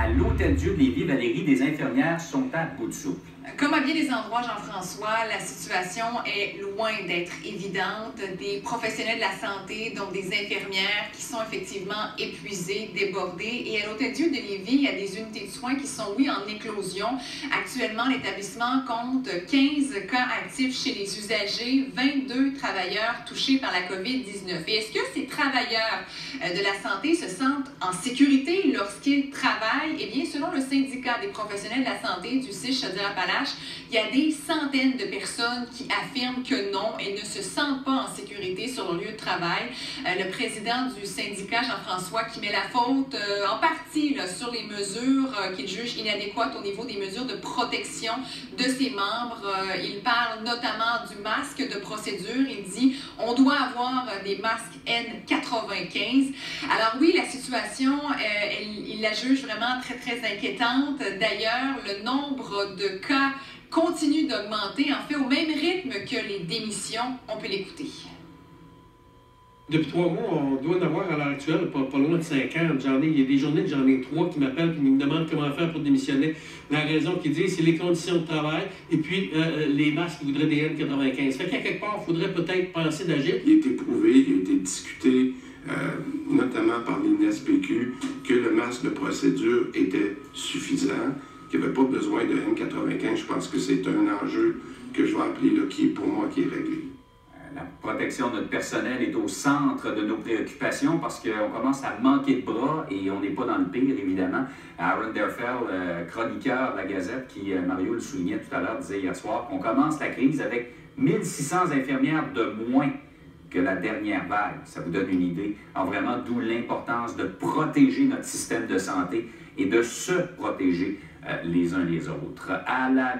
à l'Hôtel-Dieu de Lévis, Valérie, des infirmières sont à bout de souffle. Comme à bien des endroits, Jean-François, la situation est loin d'être évidente. Des professionnels de la santé, donc des infirmières, qui sont effectivement épuisés, débordés. Et à l'Hôtel-Dieu de Lévis, il y a des unités de soins qui sont, oui, en éclosion. Actuellement, l'établissement compte 15 cas actifs chez les usagers, 22 travailleurs touchés par la COVID-19. Et est-ce que ces travailleurs de la santé se sentent en sécurité lorsqu'ils travaillent? Eh bien, selon le syndicat des professionnels de la santé du CIS Chaudière-Appalaches, il y a des centaines de personnes qui affirment que non et ne se sentent pas en sécurité sur leur lieu de travail. Le président du syndicat, Jean-François, qui met la faute en partie là, sur les mesures qu'il juge inadéquates au niveau des mesures de protection de ses membres. Il parle notamment du masque de procédure. Il dit on doit avoir des masques N95. Alors oui, la situation, il la juge vraiment très, très inquiétante. D'ailleurs, le nombre de cas continue d'augmenter, en fait, au même rythme que les démissions. On peut l'écouter. Depuis 3 mois, on doit en avoir à l'heure actuelle pas loin de 50. Il y a des journées que j'en ai 3 qui m'appellent et qui me demandent comment faire pour démissionner. La raison qu'ils disent, c'est les conditions de travail et puis les masques qui voudraient des N95. Fait qu'à quelque part, il faudrait peut-être penser d'agir. Il a été prouvé, il a été discuté, notamment par l'INSPQ, que le masque de procédure était suffisant, qu'il n'y avait pas besoin de N95. Je pense que c'est un enjeu que je vais appeler, là, qui est pour moi, qui est réglé. La protection de notre personnel est au centre de nos préoccupations parce qu'on commence à manquer de bras et on n'est pas dans le pire, évidemment. Aaron Derfel, chroniqueur de la Gazette, qui, Mario le soulignait tout à l'heure, disait hier soir qu'on commence la crise avec 1600 infirmières de moins que la dernière vague. Ça vous donne une idée. Alors vraiment, d'où l'importance de protéger notre système de santé et de se protéger les uns les autres. À la